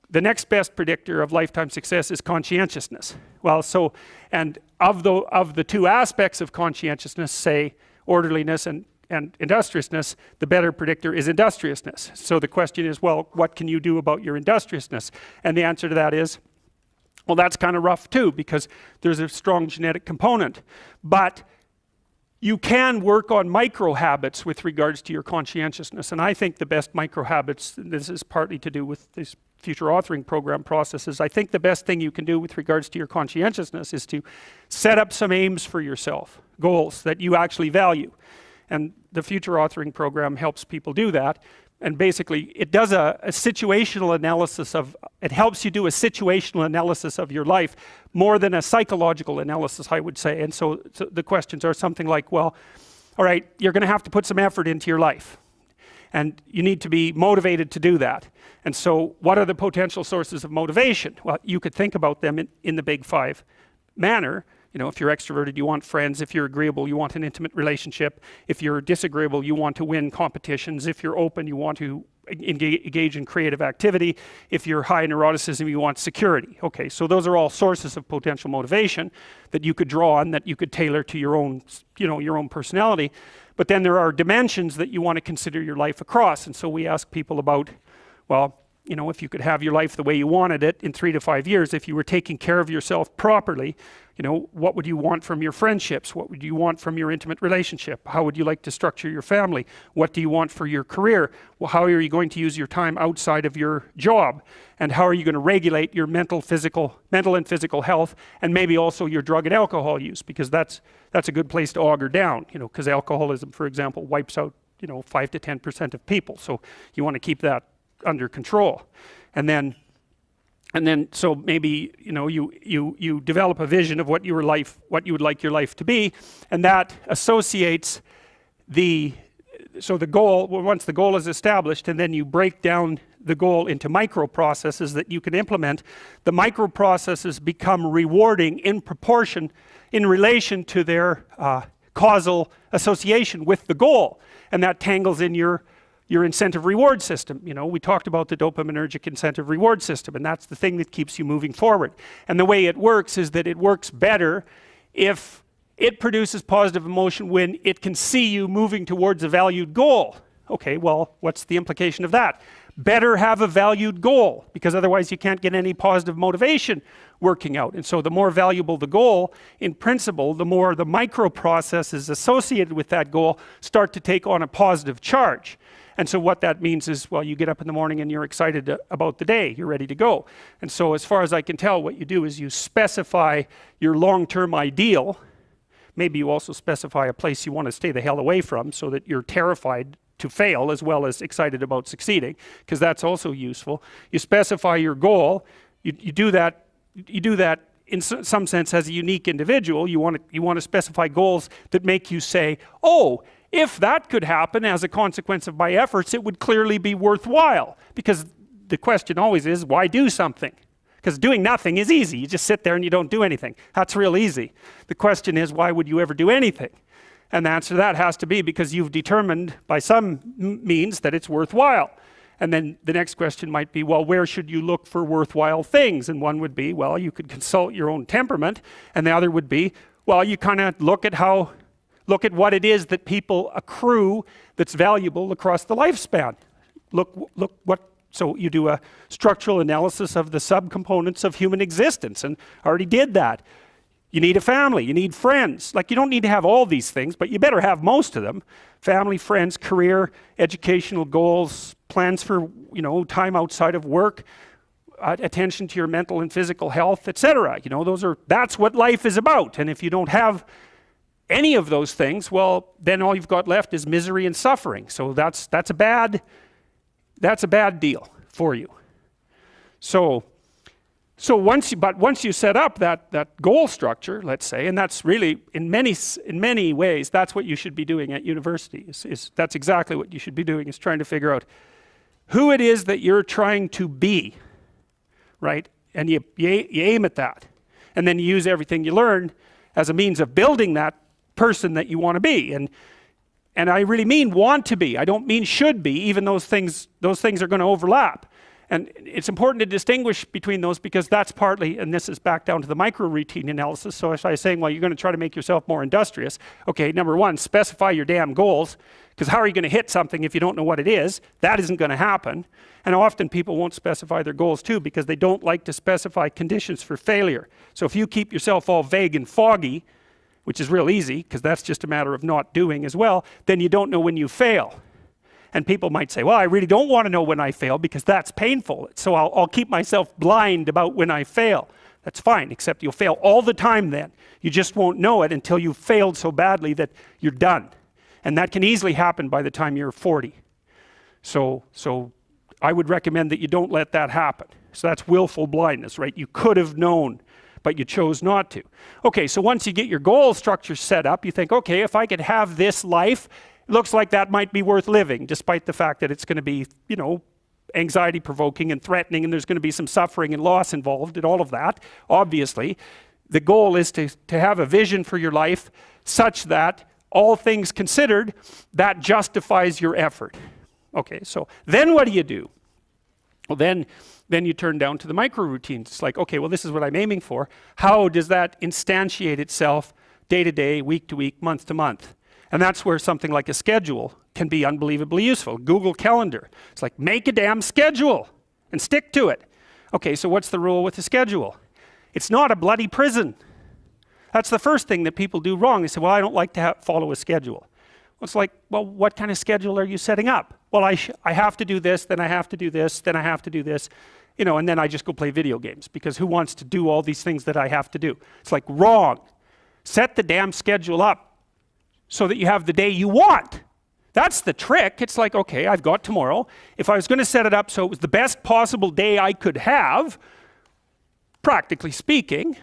the next best predictor of lifetime success is conscientiousness. Well, so, and of the two aspects of conscientiousness, say orderliness and industriousness, the better predictor is industriousness. So the question is, well, what can you do about your industriousness? And the answer to that is, well, that's kind of rough too, because there's a strong genetic component. But you can work on micro habits with regards to your conscientiousness. And I think the best micro habits, this is partly to do with this future authoring program processes, I think the best thing you can do with regards to your conscientiousness is to set up some aims for yourself, goals that you actually value. And the future authoring program helps people do that. And basically, it does a situational analysis of, it helps you do a situational analysis of your life more than a psychological analysis, I would say. And so the questions are something like, well, all right, you're going to have to put some effort into your life. And you need to be motivated to do that. And so what are the potential sources of motivation? Well, you could think about them in the big five manner. You know, if you're extroverted, you want friends. If you're agreeable, you want an intimate relationship. If you're disagreeable, you want to win competitions. If you're open, you want to engage in creative activity. If you're high in neuroticism, you want security. Okay, so those are all sources of potential motivation that you could draw on, that you could tailor to your own, your own personality. But then there are dimensions that you want to consider your life across. And so we ask people about, well, if you could have your life the way you wanted it in 3 to 5 years, if you were taking care of yourself properly, what would you want from your friendships? What would you want from your intimate relationship? How would you like to structure your family? What do you want for your career? Well, how are you going to use your time outside of your job? And how are you going to regulate your mental and physical health, and maybe also your drug and alcohol use? Because that's a good place to auger down, because alcoholism, for example, wipes out, 5 to 10% of people. So you want to keep that under control. And then so maybe you develop a vision of what you would like your life to be, and that associates the goal. Well, once the goal is established, and then you break down the goal into micro processes that you can implement, the micro processes become rewarding in proportion, in relation to their causal association with the goal, and that tangles in your incentive reward system. We talked about the dopaminergic incentive reward system, and that's the thing that keeps you moving forward. And the way it works is that it works better if it produces positive emotion when it can see you moving towards a valued goal. Okay, well, what's the implication of that? Better have a valued goal, because otherwise you can't get any positive motivation working out. And so the more valuable the goal, in principle, the more the micro processes associated with that goal start to take on a positive charge. And so what that means is, well, you get up in the morning and you're excited about the day, you're ready to go. And so as far as I can tell, what you do is you specify your long-term ideal. Maybe you also specify a place you want to stay the hell away from, so that you're terrified to fail as well as excited about succeeding, because that's also useful. You specify your goal. You do that in some sense as a unique individual. You want to specify goals that make you say, oh, if that could happen as a consequence of my efforts, it would clearly be worthwhile. Because the question always is, why do something? Because doing nothing is easy. You just sit there and you don't do anything. That's real easy. The question is, why would you ever do anything? And the answer to that has to be because you've determined by some means that it's worthwhile. And then the next question might be, well, where should you look for worthwhile things? And one would be, well, you could consult your own temperament. And the other would be, well, you kind of look at what it is that people accrue that's valuable across the lifespan. So you do a structural analysis of the subcomponents of human existence, and I already did that. You need a family, you need friends. Like, you don't need to have all these things, but you better have most of them. Family, friends, career, educational goals, plans for, time outside of work, attention to your mental and physical health, etc. That's what life is about. And if you don't have any of those things, well, then all you've got left is misery and suffering. So that's a bad deal for you. So once you set up that goal structure, let's say, and that's really in many ways that's what you should be doing at university. That's exactly what you should be doing, is trying to figure out who it is that you're trying to be, right? And you aim at that, and then you use everything you learn as a means of building that person that you want to be. And I really mean want to be. I don't mean should be, even those things are going to overlap. And it's important to distinguish between those because that's partly, and this is back down to the micro-routine analysis. So if I was saying, well, you're going to try to make yourself more industrious. Okay, number one, specify your damn goals, because how are you going to hit something if you don't know what it is? That isn't going to happen. And often people won't specify their goals too because they don't like to specify conditions for failure. So if you keep yourself all vague and foggy, which is real easy because that's just a matter of not doing as well, then you don't know when you fail. And people might say, well, I really don't want to know when I fail because that's painful. So I'll keep myself blind about when I fail. That's fine, except you'll fail all the time then. You just won't know it until you've failed so badly that you're done. And that can easily happen by the time you're 40. So I would recommend that you don't let that happen. So that's willful blindness, right? You could have known, but you chose not to. Okay, so once you get your goal structure set up, you think, okay, if I could have this life, it looks like that might be worth living, despite the fact that it's going to be, you know, anxiety provoking and threatening, and there's going to be some suffering and loss involved and all of that. Obviously, the goal is to have a vision for your life such that all things considered, that justifies your effort. Okay, so then what do? Well, then you turn down to the micro routines. It's like, okay, well, this is what I'm aiming for. How does that instantiate itself day to day, week to week, month to month? And that's where something like a schedule can be unbelievably useful. Google Calendar. It's like, make a damn schedule and stick to it. Okay, so what's the rule with the schedule? It's not a bloody prison. That's the first thing that people do wrong. They say, well, I don't like to follow a schedule. Well, it's like, well, what kind of schedule are you setting up? Well, I have to do this, then I have to do this, then I have to do this, you know, and then I just go play video games because who wants to do all these things that I have to do? It's like, wrong. Set the damn schedule up so that you have the day you want. That's the trick. It's like, okay, I've got tomorrow. If I was going to set it up so it was the best possible day I could have, practically speaking,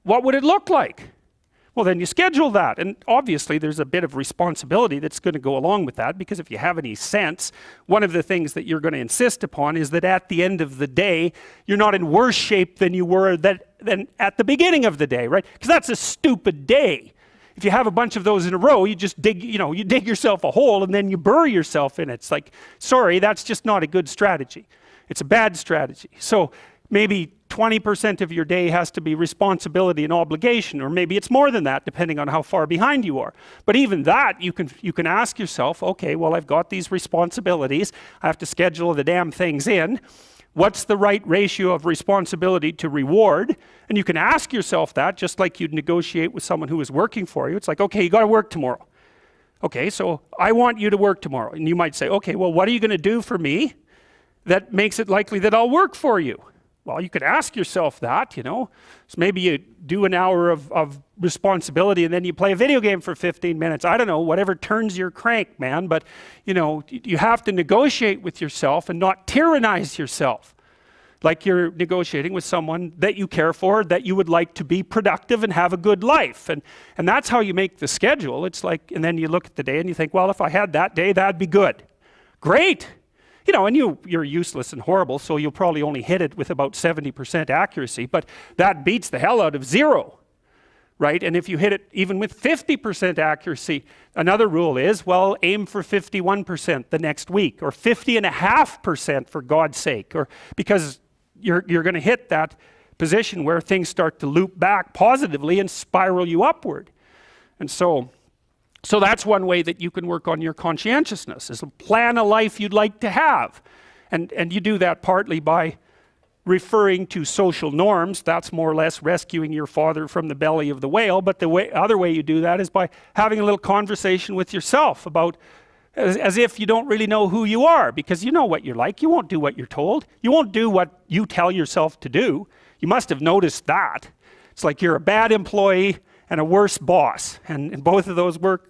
what would it look like? Well, then you schedule that. And obviously there's a bit of responsibility that's going to go along with that, because if you have any sense, one of the things that you're going to insist upon is that at the end of the day, you're not in worse shape than you were than at the beginning of the day, right? Because that's a stupid day. If you have a bunch of those in a row, you just dig, you dig yourself a hole and then you bury yourself in it. It's like, sorry, that's just not a good strategy. It's a bad strategy. So maybe 20% of your day has to be responsibility and obligation, or maybe it's more than that, depending on how far behind you are. But even that, you can ask yourself, okay, well, I've got these responsibilities. I have to schedule the damn things in. What's the right ratio of responsibility to reward? And you can ask yourself that just like you'd negotiate with someone who is working for you. It's like, okay, you got to work tomorrow. Okay, so I want you to work tomorrow. And you might say, okay, well, what are you going to do for me that makes it likely that I'll work for you? Well, you could ask yourself that, you know. So maybe you do an hour of responsibility and then you play a video game for 15 minutes. I don't know, whatever turns your crank, man. But, you know, you have to negotiate with yourself and not tyrannize yourself. Like you're negotiating with someone that you care for, that you would like to be productive and have a good life. And that's how you make the schedule. It's like, and then you look at the day and you think, well, if I had that day, that'd be good. Great. You know, and you're useless and horrible, so you'll probably only hit it with about 70% accuracy, but that beats the hell out of 0, right? And if you hit it even with 50% accuracy, another rule is, well, aim for 51% the next week, or 50.5% for God's sake, or because you're going to hit that position where things start to loop back positively and spiral you upward. And so that's one way that you can work on your conscientiousness, is plan a life you'd like to have. And you do that partly by referring to social norms. That's more or less rescuing your father from the belly of the whale. But the other way you do that is by having a little conversation with yourself about, as if you don't really know who you are, because you know what you're like. You won't do what you're told. You won't do what you tell yourself to do. You must have noticed that. It's like you're a bad employee and a worse boss. And both of those work,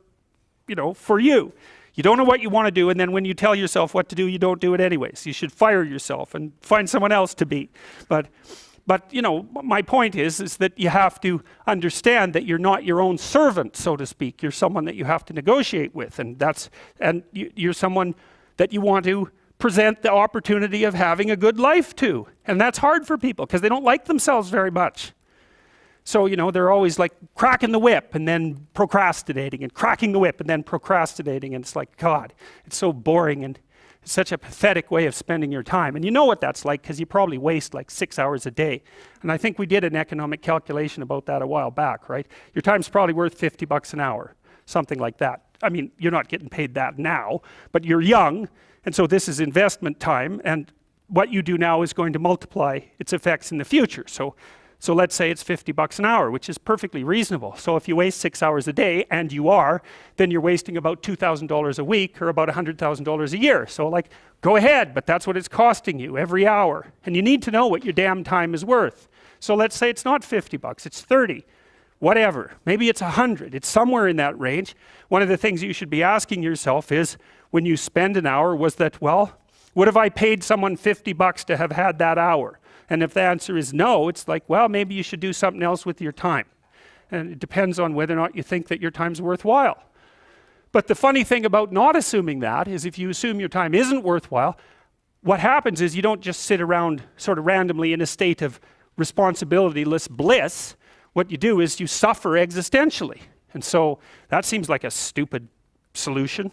you know, for you. You don't know what you want to do, and then when you tell yourself what to do, you don't do it anyways. You should fire yourself and find someone else to be. But you know, my point is that you have to understand that you're not your own servant, so to speak. You're someone that you have to negotiate with, and you're someone that you want to present the opportunity of having a good life to. And that's hard for people because they don't like themselves very much. So, you know, they're always like cracking the whip and then procrastinating, and cracking the whip and then procrastinating. And it's like, God, it's so boring. And It's such a pathetic way of spending your time. And you know what that's like because you probably waste like 6 hours a day. And I think we did an economic calculation about that a while back, right? Your time's probably worth $50 an hour, something like that. I mean, you're not getting paid that now, but you're young, and so this is investment time, and what you do now is going to multiply its effects in the future. So let's say it's $50 an hour, which is perfectly reasonable. So if you waste 6 hours a day, and you are, then you're wasting about $2,000 a week or about $100,000 a year. So like, go ahead, but that's what it's costing you every hour. And you need to know what your damn time is worth. So let's say it's not $50, it's 30, whatever. Maybe it's 100, it's somewhere in that range. One of the things you should be asking yourself is, when you spend an hour, was that, well, would have I paid someone $50 to have had that hour? And if the answer is no, it's like, well, maybe you should do something else with your time. And it depends on whether or not you think that your time's worthwhile. But the funny thing about not assuming that is if you assume your time isn't worthwhile, what happens is you don't just sit around sort of randomly in a state of responsibilityless bliss. What you do is you suffer existentially. And so that seems like a stupid solution.